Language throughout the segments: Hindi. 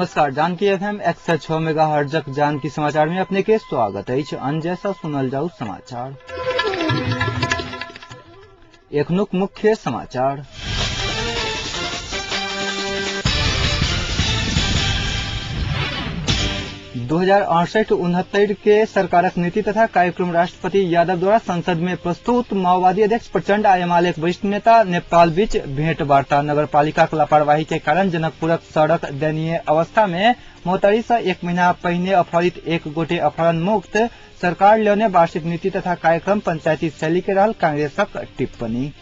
नमस्कार। जानकी एफएम 106 मेगाहर्ट्ज जानकी समाचार में अपने के स्वागत है। जैसा सुनल जाऊ समाचार। एकनुक मुख्य समाचार। दो 2068-69 के सरकारक नीति तथा कार्यक्रम राष्ट्रपति यादव द्वारा संसद में प्रस्तुत। माओवादी अध्यक्ष प्रचंड आ एमाले वरिष्ठ नेता नेपाल बीच भेंटवार्ता। नगरपालिका लापरवाही के कारण जनकपुरक सड़क दयनीय अवस्था में। मोहतरी से 1 महीना पहिने अपहरित 1 गोटे अपहरण मुक्त। सरकार ल्याउने वार्षिक नीति तथा कार्यक्रम पंचायती शैली के रहल कांग्रेसक टिप्पणी।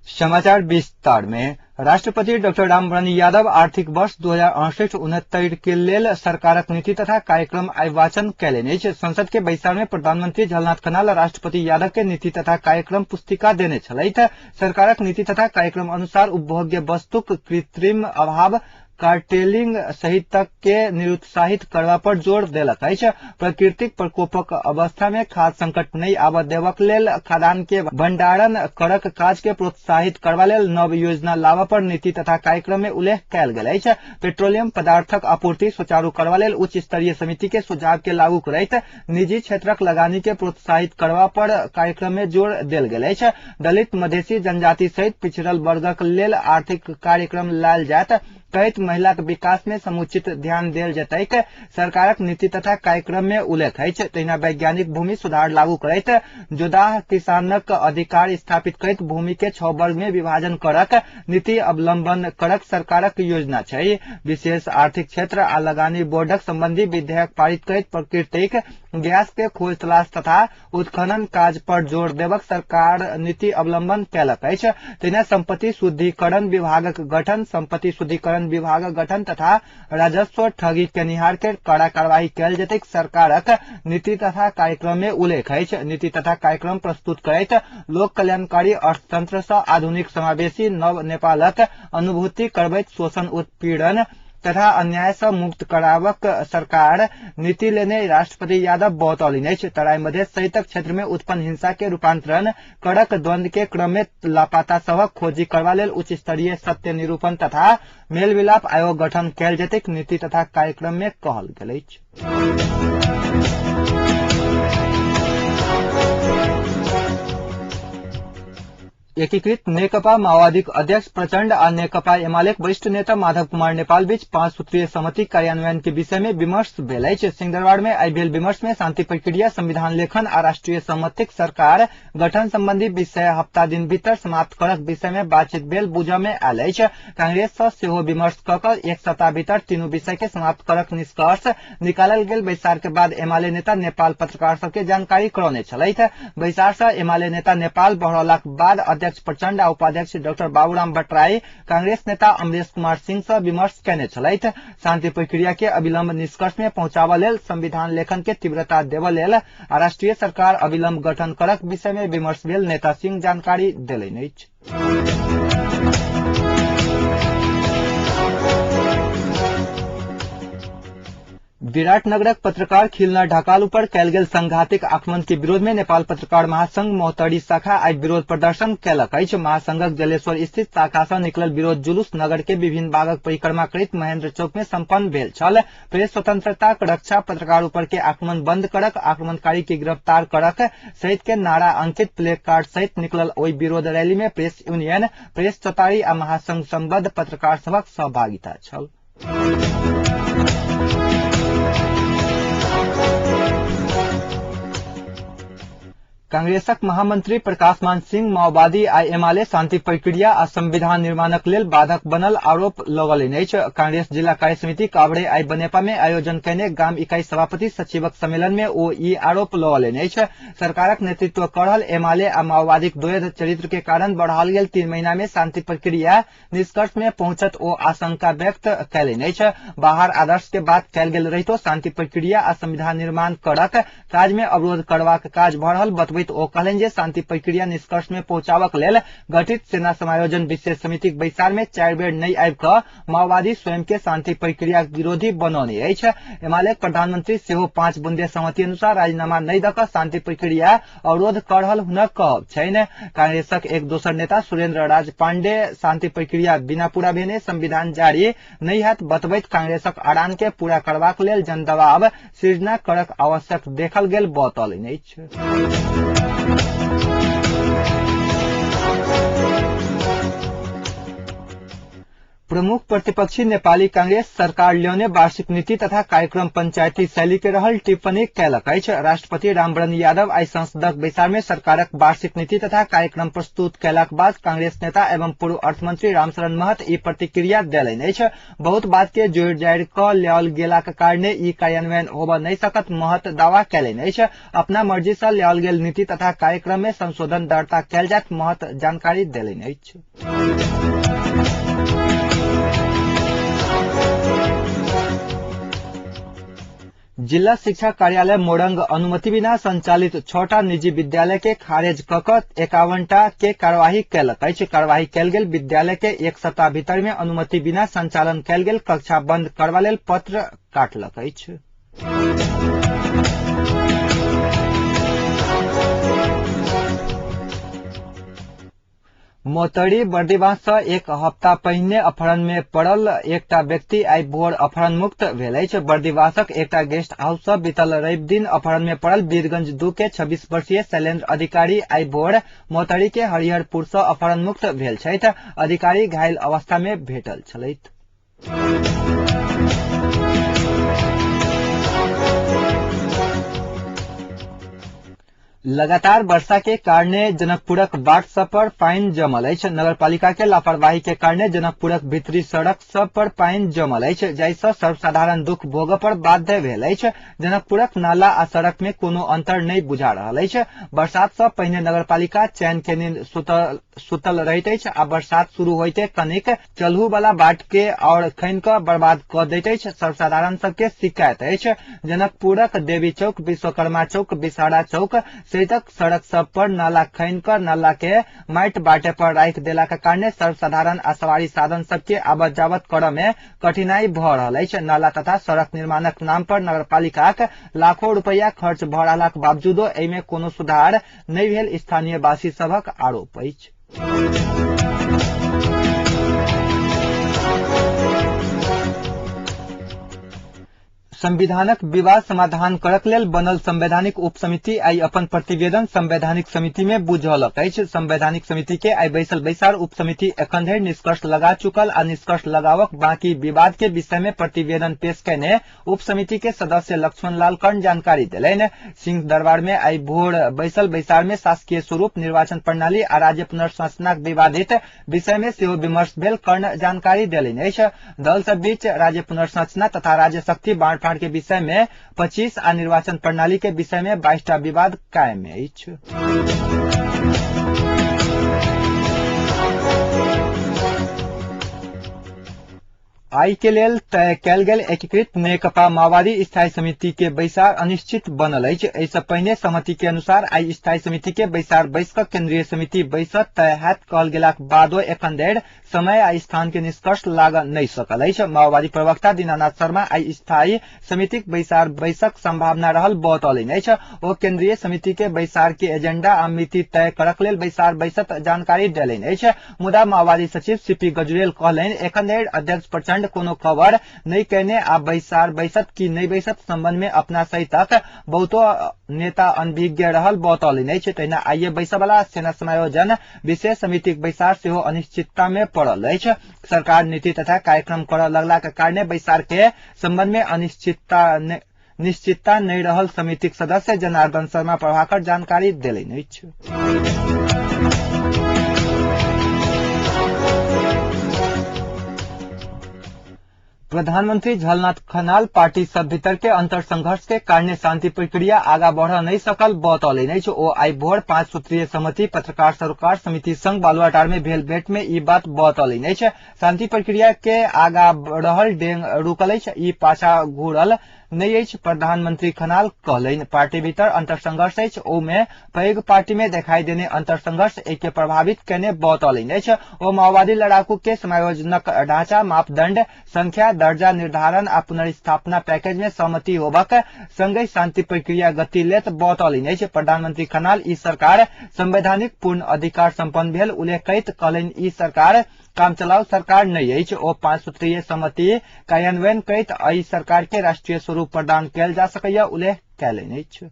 समाचार विस्तार में। राष्ट्रपति डॉक्टर रामवरण यादव आर्थिक वर्ष 2068-69 के लेल सरकारक नीति तथा कार्यक्रम आइ वाचन कैलेन अछि। संसद के बैसार में प्रधानमंत्री झलनाथ खनाल राष्ट्रपति यादव के नीति तथा कार्यक्रम पुस्तिका देने छलैथ। सरकारक नीति तथा कार्यक्रम अनुसार उपभोग्य वस्तुक कृत्रिम अभाव कार्टेलिंग सहित के निरुत्साहित करवा पर जोर देलक अछि। प्राकृतिक प्रकोपक अवस्था में खाद्य संकट नहीं आबय देबाक लेल खाद्यान्न के भंडारण करक काज के प्रोत्साहित करबा लेल नव योजना लाबा पर नीति तथा कार्यक्रम में उल्लेख कयल गेल अछि। पेट्रोलियम पदार्थक आपूर्ति सुचारू करबा लेल उच्च स्तरीय समिति के सुझाव के लागू करैत निजी क्षेत्रक लगानी के प्रोत्साहित करबा पर कार्यक्रम में जोर देल गेल अछि। दलित, मधेसी, जनजाति सहित पिछड़ल वर्गक लेल आर्थिक कार्यक्रम लायल जायत कहैत महिला के विकास में समुचित ध्यान देल जतैक सरकारक नीति तथा कार्यक्रम में उल्लेख अछि। तहिना वैज्ञानिक भूमि सुधार लागू करैत जोदाह किसानक अधिकार स्थापित करैत भूमि के 6 वर्ग में विभाजन करक नीति अवलंबन करक सरकारक योजना छै। विशेष आर्थिक क्षेत्र आ लगानी बोर्डक संबंधी विधेयक पारित करैत प्राकृतिक गैस के खोज तलाश तथा उत्खनन काज पर जोर देबक सरकार नीति अवलंबन कैलक अछि। तहिना संपत्ति शुद्धिकरण विभागक गठन, संपत्ति शुद्धिकरण विभागक गठन तथा राजस्व ठगी केनिहार के कड़ा कार्रवाई कैल जतेक सरकारक नीति तथा कार्यक्रम में उल्लेख अछि। नीति तथा कार्यक्रम प्रस्तुत करैत लोक कल्याणकारी अर्थतंत्र से आधुनिक समावेशी नव नेपालक अनुभूति करबैत शोषण, उत्पीड़न तथा अन्याय से मुक्त करावक सरकार नीति लेने राष्ट्रपति यादव बतौलिन अछि। तराई मध्य सहितक क्षेत्र में उत्पन्न हिंसा के रूपांतरण कड़क द्वंद्व के क्रम में लापता सबक खोजी करबा लेल उच्च स्तरीय सत्य निरूपण तथा मेल मिलाप आयोग गठन कैल जतेक नीति तथा कार्यक्रम में कहल गेल अछि। एकीकृत नेकपा माओवादी अध्यक्ष प्रचंड आ नेकपा एमाले वरिष्ठ नेता माधव कुमार नेपाल बीच 5 सूत्रीय सहमति कार्यान्वयन के विषय में विमर्श भेल अछि। सिंहदरबार में आइ भेल विमर्श में शांति प्रक्रिया, संविधान लेखन आ राष्ट्रीय सहमतिक सरकार गठन संबंधी विषय हफ्ता दिन भीतर समाप्त करक विषय में बातचीत भेल बुझ में आयल अछि। कांग्रेस से सेहो विमर्श कऽ एक सप्ताह भीतर तीनू विषय के समाप्त करक निष्कर्ष निकालल गेल। बैसार के बाद एमाले नेता नेपाल पत्रकार सबके जानकारी करौने छलैथ। बैसार से एमाले नेता नेपाल बहरलाक बाद अध्यक्ष प्रचंड आ उपाध्यक्ष डॉक्टर बाबूराम भट्टराई कांग्रेस नेता अमरेश कुमार सिंह से विमर्श कैने छलैथ। शांति प्रक्रिया के अविलंब निष्कर्ष में पहुंचावा लेल, संविधान लेखन के तीव्रता देवा लेल आ राष्ट्रीय सरकार अविलंब गठन करक विषय में विमर्श भेल नेता सिंह जानकारी देलनि अछि। विराटनगरक पत्रकार खिलना ढकाल पर कैल गेल संघातिक आक्रमण के विरोध में नेपाल पत्रकार महासंघ मोहतरी शाखा आई विरोध प्रदर्शन कैलक अछि। महासंघक जलेश्वर स्थित शाखा से निकलल विरोध जुलूस नगर के विभिन्न भागक परिक्रमा करैत महेंद्र चौक में संपन्न भेल छल। प्रेस स्वतंत्रता रक्षा, पत्रकार ऊपर के आक्रमण बंद करक, आक्रमणकारी के गिरफ्तार करक सहित के नारा अंकित प्ले कार्ड सहित निकलल ओहि विरोध रैली में प्रेस यूनियन, प्रेस चौतारी आ महासंघ संबद्ध पत्रकार सबक सहभागिता छल। कांग्रेसक महामंत्री प्रकाशमान सिंह माओवादी आ एमाले शांति प्रक्रिया आ संविधान निर्माणक लेल बाधक बनल आरोप लगौलनि अछि। कांग्रेस जिला कार्य समिति काभड़े आई बनेपा में आयोजन कैने गाम इकाई सभापति सचिवक सम्मेलन में ओ ई आरोप लगौलनि अछि। सरकारक नेतृत्व कर रहल एमाले आ माओवादीक द्वैध चरित्र के कारण बढ़ाओल गेल 3 महीना में शांति प्रक्रिया निष्कर्ष में पहुंचत ओ आशंका व्यक्त कैलनि अछि। बाहर आदर्श के बात कैल गेल रहितो शांति प्रक्रिया आ संविधान निर्माण करक काज में अवरोध करबाक काज भऽ रहल बतबैत बतबैत ओ कहलनि जे शांति प्रक्रिया निष्कर्ष में पहुंचावक लेल गठित सेना समायोजन विशेष समितिक बैसार में 4 बेर नहीं आबि कऽ माओवादी स्वयं के शांति प्रक्रिया विरोधी बनौने अछि। एमाले प्रधानमंत्री सेहो 5 बुंदे सहमति अनुसार राजीनामा नहीं दऽ कऽ शांति प्रक्रिया अवरोध कऽ रहल हुनक कहब छनि। कांग्रेसक एक दोसर नेता सुरेंद्र राज पांडे शांति प्रक्रिया बिना पूरा भेने संविधान जारी नहीं हैत बतबैत कांग्रेसक अड़ान के पूरा करबाक लेल जन दबाव सृजना करक आवश्यक देखल गेल बतौलनि अछि। प्रमुख प्रतिपक्षी नेपाली कांग्रेस सरकार ल्याउने वार्षिक नीति तथा कार्यक्रम पंचायती शैली के रहल टिप्पणी कयलक अछि। राष्ट्रपति रामवरण यादव आई संसदक बैसार में सरकारक वार्षिक नीति तथा कार्यक्रम प्रस्तुत कयलाक बाद कांग्रेस नेता एवं पूर्व अर्थमंत्री रामशरण महत ई प्रतिक्रिया देलनि अछि। बहुत बात के जोड़ जाड़ कऽ ल्याओल गेलाक कारणे ई कार्यान्वयन होबऽ नहीं सकत महत दावा कयलनि अछि। अपना मर्जी सँ ल्याओल गेल नीति तथा कार्यक्रम में संशोधन दर्ता कयल जायत महत जानकारी देलनि अछि। जिला शिक्षा कार्यालय मोरंग अनुमति बिना संचालित 6टा निजी विद्यालय के खारेज कऽ कऽ 51टा के कार्यवाही कयलक अछि। कार्यवाही कयल गेल विद्यालय के एक सप्ताह भीतर में अनुमति बिना संचालन कयल गेल कक्षा बंद करबा लेल पत्र काटलक अछि। मोतरी बर्दिवास सँ एक हफ्ता पहिने अपहरण में पड़ल एकटा व्यक्ति आई भोर अपहरण मुक्त भेल अछि। बर्दिवासक एकटा गेस्ट हाउस सँ बीतल रवि दिन अपहरण में पड़ल वीरगंज 2 के 26 वर्षीय शैलेंद्र अधिकारी आई भोर मोतरी के हरिहरपुर सँ अपहरण मुक्त भेल छथि। अधिकारी घायल अवस्था में भेटल छलथि। लगातार वर्षा के कारणे जनकपुरक बाट सब पर पानि जमल अछि। नगरपालिका के लापरवाही के कारणे जनकपुरक भीतरी सड़क सब पर पानि जमल अछि, जाहि सँ सर्वसाधारण दुख भोगऽ पर बाध्य भेल अछि। जनकपुरक नाला आ सड़क में कोनो अंतर नहीं बुझा रहल अछि। बरसात सँ पहिने नगरपालिका चैन के नींद सुतल रहैत अछि आ बरसात शुरू होइते कनिक चलहु वाला बाट के और खनि कऽ बर्बाद कऽ दैत अछि। सर्वसाधारण सबके शिकायत अछि। जनकपुरक देवी चौक, विश्वकर्मा चौक, बिसाड़ा चौक सहितक सड़क सब पर नाला खनि कऽ नाला के माटि बाटे पर राखि देलाक कारणे सर्वसाधारण आ सवारी साधन सबके आबत जावत करऽ में कठिनाई भऽ रहल अछि। नाला तथा सड़क निर्माणक नाम पर नगरपालिकाक लाखों रुपया खर्च भऽ रहलाक बावजूदो एहि में कोनो सुधार नहि भेल स्थानीय वासी सभक आरोप अछि। संविधानक विवाद समाधान करक लेल बनल संवैधानिक उप समिति आई अपन प्रतिवेदन संवैधानिक समिति में बुझौलक अछि। संवैधानिक समिति के आई बैसल बैसार उप समिति एखन धरि निष्कर्ष लगा चुकल आ निष्कर्ष लगावक बाकी विवाद के विषय में प्रतिवेदन पेश कयने उप समिति के सदस्य लक्ष्मण लाल कर्ण जानकारी देलनि। सिंह दरबार में आई भोर बैसल बैसार में शासकीय स्वरूप, निर्वाचन प्रणाली आ राज्य पुनर्संरचनाक विवादित विषय में सेहो विमर्श भेल कर्ण जानकारी देलनि अछि। दल सब बीच राज्य पुनर्संरचना तथा राज्य शक्ति बांट के विषय में 25 आ निर्वाचन प्रणाली के विषय में 22टा विवाद कायम अछि। आई के लेल तय कयल गेल एकीकृत नेकपा माओवादी स्थायी समिति के बैसार अनिश्चित बनल अछि। एहि सँ पहिने सहमति के अनुसार आई स्थायी समिति के बैसार बैस कऽ केंद्रीय समिति बैसत तय हैत कहल गेलाक बादो एखन धरि समय आ स्थान के निष्कर्ष लागऽ नहि सकल अछि। माओवादी प्रवक्ता दीनानाथ शर्मा आई स्थायी समितिक बैसार बैसक संभावना रहल बतौलनि अछि। ओ केंद्रीय समिति के बैसार के एजेंडा आ मिति तय करक लेल बैसार बैसत जानकारी देलनि अछि। मुदा माओवादी सचिव सीपी गजुरेल कहलनि एखन धरि अध्यक्ष प्रचंड कोनो खबर नहीं कहने आ बैसार बैसत की नहीं बैसत संबंध में अपना सहितक बहुतो नेता अनभिज्ञ रहल बतौलनि अछि। तहिना आइए बैसऽ वाला सेना समायोजन विशेष समितिक बैसार सेहो अनिश्चितता में पड़ल अछि। सरकार नीति तथा कार्यक्रम करऽ लगलाक कारणे बैसार के संबंध में निश्चितता नहीं रहल समितिक सदस्य जनार्दन शर्मा प्रभाकर जानकारी देलनि अछि। प्रधानमंत्री झलनाथ खनाल पार्टी सब भीतर के अंतर संघर्ष के कारणे शांति प्रक्रिया आगा बढ़ नहीं सकल बतौलनि अछि। ओ आई भोर 5 सूत्रीय सहमति पत्रकार सरोकार समिति संग बालुआटार में भेल भेंट में ई बात बतौलनि अछि। शांति प्रक्रिया के आगा बढ़ल डेंग रुकल अछि। ई पाछा घूरल नहीं अछि। प्रधानमंत्री खनाल कहलनि पार्टी भीतर अंतरसंघर्ष अछि, ओमे पैघ पार्टी में दिखाई देने अंतरसंघर्ष एके प्रभावित केने बतौलनि अछि। ओ माओवादी लड़ाकू के समायोजनक ढांचा, मापदंड, संख्या, दर्जा निर्धारण आ पुनर्स्थापना पैकेज में सहमति होबक संगहि शांति प्रक्रिया गति लेत बतौलनि अछि। प्रधानमंत्री खनाल ई सरकार संवैधानिक पूर्ण अधिकार संपन्न भेल उल्लेख करैत कहलनि ई सरकार काम चलाऊ सरकार नहीं अछि। ओ 5 सूत्रीय सहमति कार्यान्वयन करैत एहि सरकार के राष्ट्रीय स्वरूप प्रदान कयल जा सकैया उल्लेख कयलनि अछि।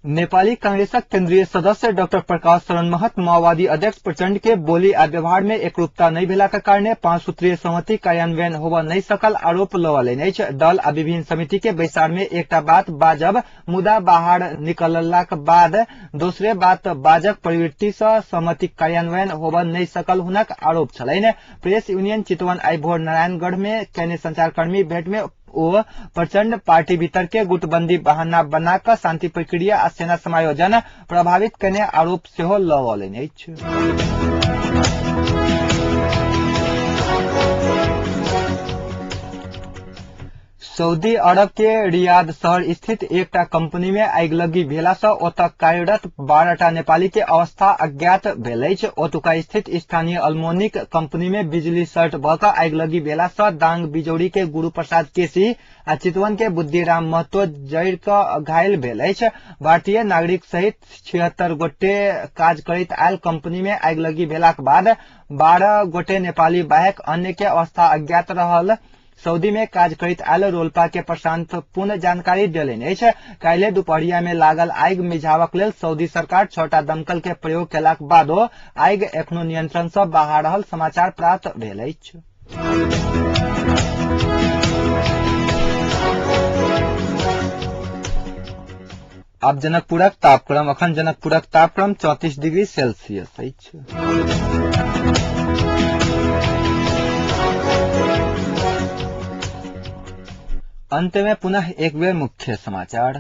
नेपाली कांग्रेसक केंद्रीय सदस्य डॉक्टर प्रकाश शरण महत माओवादी अध्यक्ष प्रचंड के बोली आ व्यवहार में एकरूपता नहीं भेला के कारणे 5 सूत्रीय सहमति कार्यान्वयन होबा नहीं सकल आरोप लगौलनि अछि। दल आ विभिन्न समिति के बैसार में एकटा बात बाजब मुदा बाहर निकललाक बाद दोसरे बात बाजक प्रवृत्ति से सहमति कार्यान्वयन होबा नहीं सकल हुनक आरोप छलनि। प्रेस यूनियन चितवन आई भोर नारायणगढ़ में कैने संचारकर्मी भेंट में ओ प्रचंड पार्टी भीतर के गुटबंदी बहाना बनाकर शांति प्रक्रिया आ सेना समायोजन प्रभावित करने आरोप सेहो लगौलनि अछि। सऊदी अरब के रियाद शहर स्थित एकटा कंपनी में आगिलगी भेला सँ ओतऽ कार्यरत 12टा नेपाली के अवस्था अज्ञात भेल अछि। ओतुका स्थित स्थानीय अल्मोनिक कंपनी में बिजली शर्ट भऽ कऽ आगिलगी भेला सँ दांग बिजौरी के गुरु प्रसाद केसी आ चितवन के बुद्धिराम महतो जरि कऽ घायल भेल अछि। भारतीय नागरिक सहित 76 गोटे काज करैत आयल कंपनी में आगिलगी भेलाक बाद 12 गोटे नेपाली बाहेक अन्य के अवस्था अज्ञात रहल। सऊदी में काज करैत आयल रोल्पा के प्रशांत पूर्ण जानकारी देलनि अछि। काल्हि दुपहरिया में लागल आगि मिझावक लेल सऊदी सरकार 6टा दमकल के प्रयोग केलाक बादो आगि एखनो नियंत्रण सँ बाहर रहल समाचार प्राप्त भेल अछि। अब जनकपुरक तापक्रम अखन जनकपुरक तापक्रम 34 डिग्री सेल्सियस अछि। अंत में पुनः एक बेर मुख्य समाचार।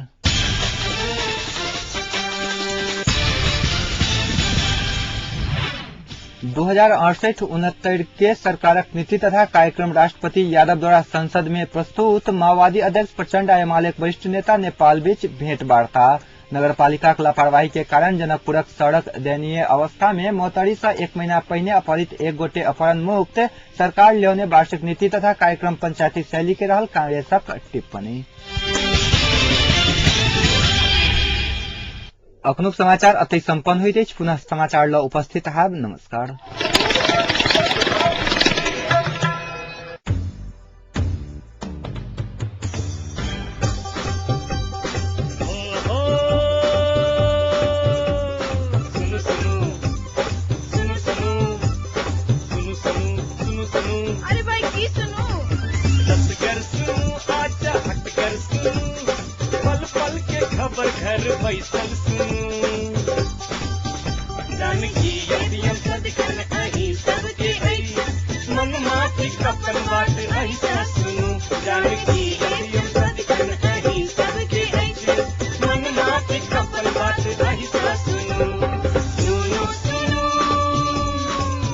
दो 2068-69 के सरकारक नीति तथा कार्यक्रम राष्ट्रपति यादव द्वारा संसद में प्रस्तुत। माओवादी अध्यक्ष प्रचंड आ एमालेक वरिष्ठ नेता नेपाल बीच भेंट वार्ता। नगरपालिका लापरवाही के कारण जनकपुरक सड़क दयनीय अवस्था में मोतरी से 1 महीना पहिने अपहरित 1 गोटे अपहरण मुक्त। सरकार ल्याउने वार्षिक नीति तथा कार्यक्रम पंचायती शैली के रहल कांग्रेसक टिप्पणी। अखनुक समाचार अतै संपन्न होइत अछि। पुनः समाचार ल उपस्थित हैब। नमस्कार। अरे भाई की सुनो पल पल के खबर घर बैसल जानकी यदि सदकन अही सबके मन माफी कपन बात ऐसा सुनो जानकी यदि सदकन अही सबके मन माफी कपन बात ऐसा सुनो सुनो सुनो।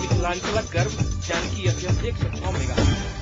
मिथिलांचल गर्व जानकी FM 106 मेगा।